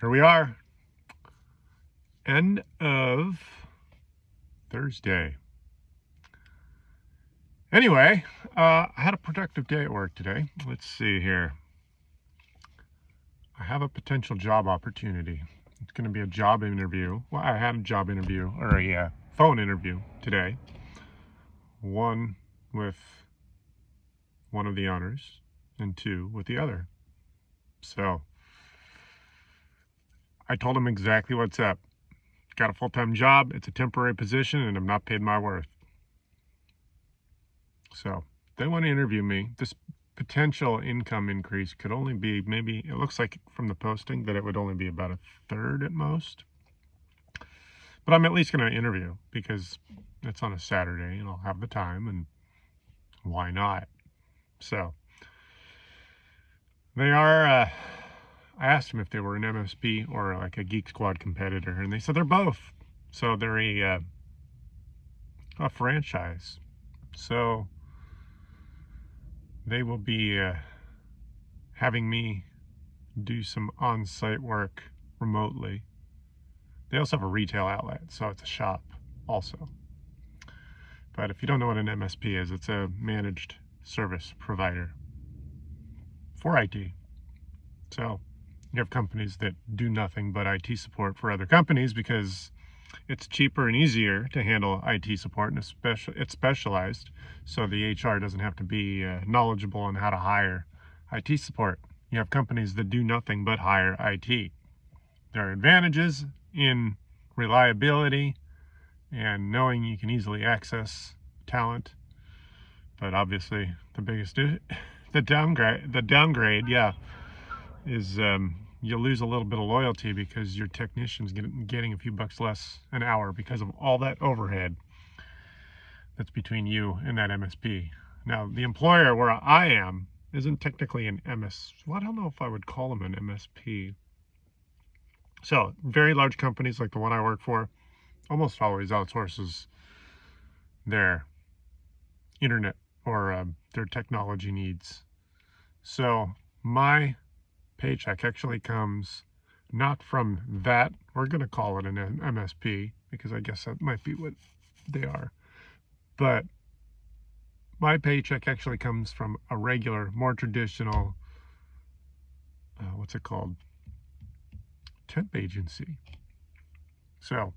Here we are, end of Thursday. Anyway, I had a productive day at work today. Let's see here. I have a potential job opportunity. It's going to be a job interview. Well, I had a job interview, or a phone interview today. One with one of the owners, and two with the other. So I told him exactly what's up. Got a full-time job, it's a temporary position, and I'm not paid my worth. So they want to interview me. This potential income increase could only be maybe, it looks like from the posting that it would only be about a third at most. But I'm at least going to interview because it's on a Saturday and I'll have the time, and why not? So they are, I asked them if they were an MSP or like a Geek Squad competitor, and they said they're both. So they're a franchise. So they will be having me do some on-site work remotely. They also have a retail outlet, so it's a shop also. But if you don't know what an MSP is, it's a managed service provider for IT. So you have companies that do nothing but IT support for other companies because it's cheaper and easier to handle IT support, and it's specialized, so the HR doesn't have to be knowledgeable on how to hire IT support. You have companies that do nothing but hire IT. There are advantages in reliability and knowing you can easily access talent, but obviously the biggest the downgrade, yeah, is you lose a little bit of loyalty because your technician's getting a few bucks less an hour because of all that overhead that's between you and that MSP. Now, the employer where I am isn't technically an well, I don't know if I would call them an MSP. So, very large companies like the one I work for almost always outsources their internet or their technology needs. So, my paycheck actually comes not from that, we're going to call it an MSP because I guess that might be what they are, but my paycheck actually comes from a regular, more traditional, what's it called, temp agency. So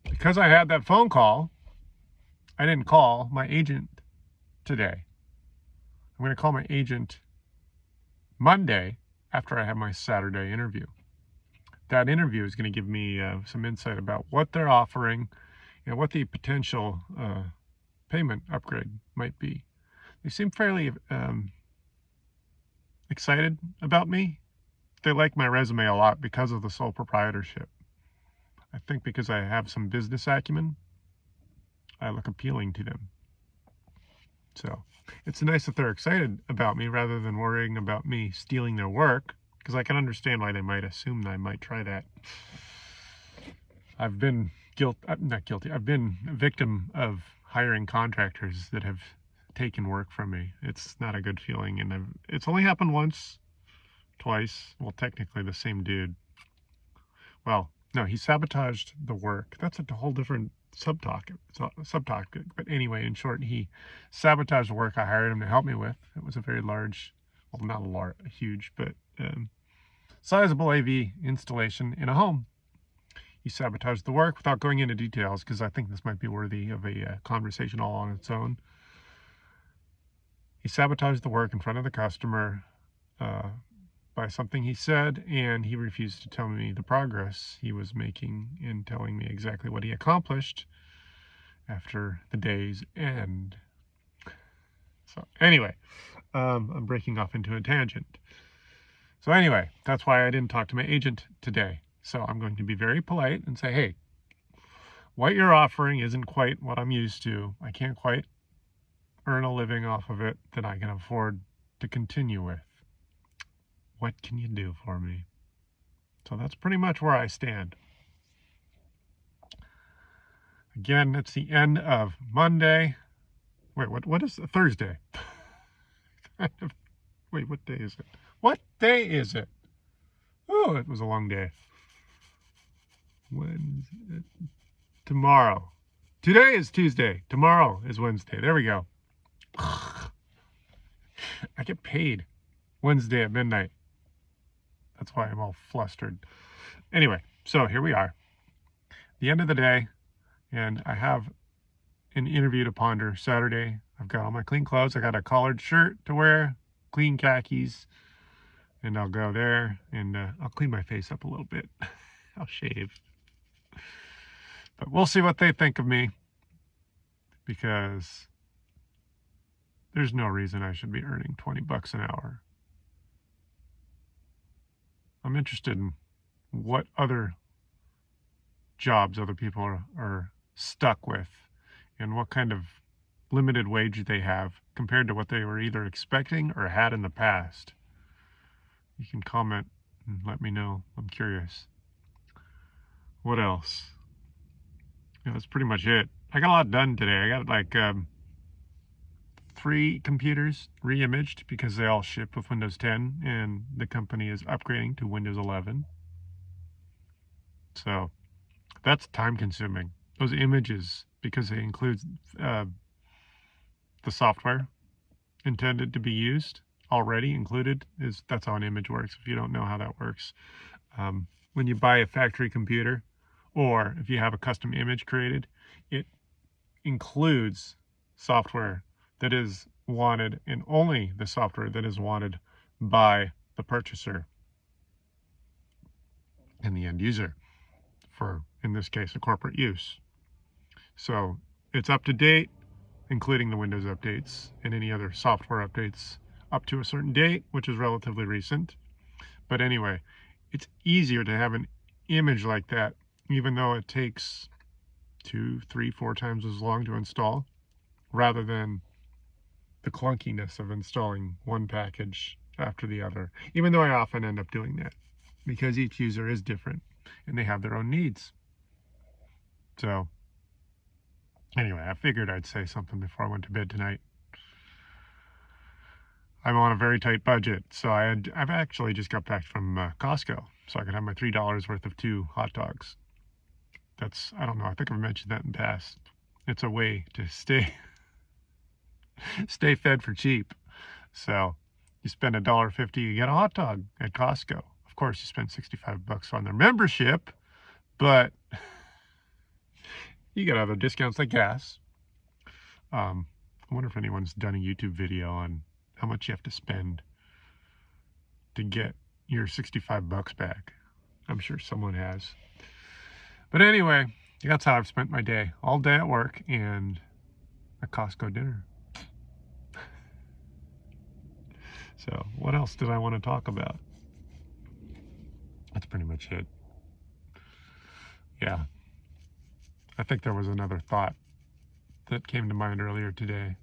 because I had that phone call, I didn't call my agent today. I'm going to call my agent Monday after I have my Saturday interview. That interview is going to give me some insight about what they're offering and what the potential payment upgrade might be. They seem fairly excited about me. They like my resume a lot because of the sole proprietorship. I think because I have some business acumen, I look appealing to them. So it's nice that they're excited about me rather than worrying about me stealing their work, because I can understand why they might assume that I might try that. I've been not guilty. I've been a victim of hiring contractors that have taken work from me. It's not a good feeling, and it's only happened once, twice. Well, technically the same dude. Well, no, he sabotaged the work. That's a whole different subtopic. But anyway, in short, he sabotaged the work I hired him to help me with. It was a very large, well, not a huge, but sizable AV installation in a home. He sabotaged the work without going into details, because I think this might be worthy of a conversation all on its own. He sabotaged the work in front of the customer by something he said, and he refused to tell me the progress he was making in telling me exactly what he accomplished after the day's end. So anyway, I'm breaking off into a tangent. So anyway, that's why I didn't talk to my agent today. So I'm going to be very polite and say, hey, what you're offering isn't quite what I'm used to. I can't quite earn a living off of it that I can afford to continue with. What can you do for me? So that's pretty much where I stand. Again, it's the end of Monday. Wait, what is Thursday? Wait, what day is it? What day is it? Oh, it was a long day. Wednesday. Tomorrow. Today is Tuesday. Tomorrow is Wednesday. There we go. I get paid Wednesday at midnight. That's why I'm all flustered. Anyway, so here we are. The end of the day, and I have an interview to ponder Saturday. I've got all my clean clothes. I got a collared shirt to wear, clean khakis, and I'll go there and I'll clean my face up a little bit. I'll shave. But we'll see what they think of me, because there's no reason I should be earning 20 bucks an hour. I'm interested in what other jobs other people are stuck with and what kind of limited wage they have compared to what they were either expecting or had in the past. You can comment and let me know. I'm curious. What else? Yeah, that's pretty much it. I got a lot done today. I got like 3 computers re-imaged because they all ship with Windows 10 and the company is upgrading to Windows 11. So that's time consuming. Those images, because they include the software intended to be used already included, that's how an image works. If you don't know how that works, when you buy a factory computer or if you have a custom image created, it includes software that is wanted, and only the software that is wanted by the purchaser and the end user for, in this case, a corporate use. So it's up to date, including the Windows updates and any other software updates up to a certain date, which is relatively recent. But anyway, it's easier to have an image like that, even though it takes 2, 3, 4 times as long to install, rather than the clunkiness of installing one package after the other, even though I often end up doing that because each user is different and they have their own needs. So anyway, I figured I'd say something before I went to bed tonight. I'm on a very tight budget, so I've actually just got back from Costco, so I can have my $3 worth of 2 hot dogs. That's, I don't know, I think I've mentioned that in the past. It's a way to stay fed for cheap. So you spend $1.50, you get a hot dog at Costco. Of course, you spend 65 bucks on their membership, but you get other discounts like gas. I wonder if anyone's done a YouTube video on how much you have to spend to get your 65 bucks back. I'm sure someone has. But anyway, that's how I've spent my day. All day at work and a Costco dinner. So what else did I want to talk about? That's pretty much it. Yeah. I think there was another thought that came to mind earlier today,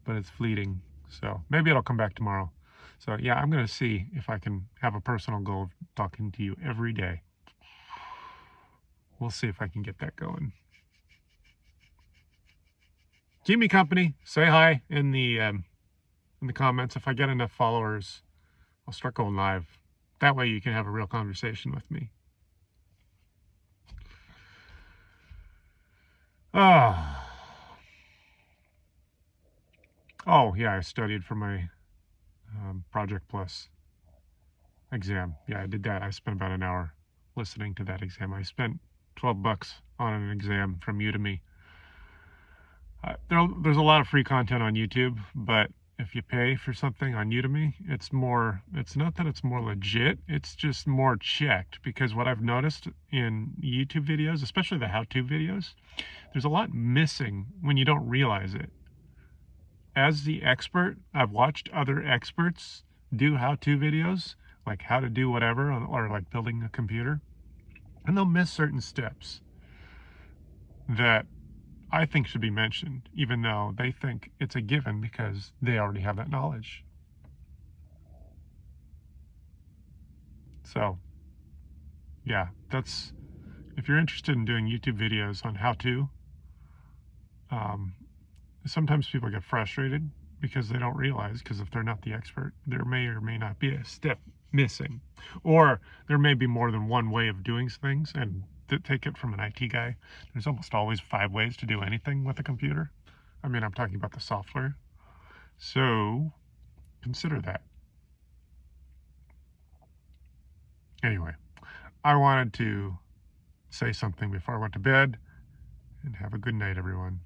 but it's fleeting. So maybe it'll come back tomorrow. So yeah, I'm going to see if I can have a personal goal of talking to you every day. We'll see if I can get that going. Keep me company. Say hi in the comments. If I get enough followers, I'll start going live. That way you can have a real conversation with me. Oh yeah, I studied for my Project Plus exam. Yeah, I did that. I spent about an hour listening to that exam. I spent 12 bucks on an exam from Udemy. There's a lot of free content on YouTube, but if you pay for something on Udemy, it's not that it's more legit, it's just more checked, because what I've noticed in YouTube videos, especially the how-to videos, there's a lot missing when you don't realize it. As the expert, I've watched other experts do how-to videos, like how to do whatever, or like building a computer, and they'll miss certain steps that I think should be mentioned, even though they think it's a given because they already have that knowledge. So, yeah, if you're interested in doing YouTube videos on how to, sometimes people get frustrated because they don't realize, because if they're not the expert, there may or may not be a step missing. Or there may be more than one way of doing things, and to take it from an IT guy, there's almost always 5 ways to do anything with a computer. I mean, I'm talking about the software. So consider that. Anyway, I wanted to say something before I went to bed, and have a good night, everyone.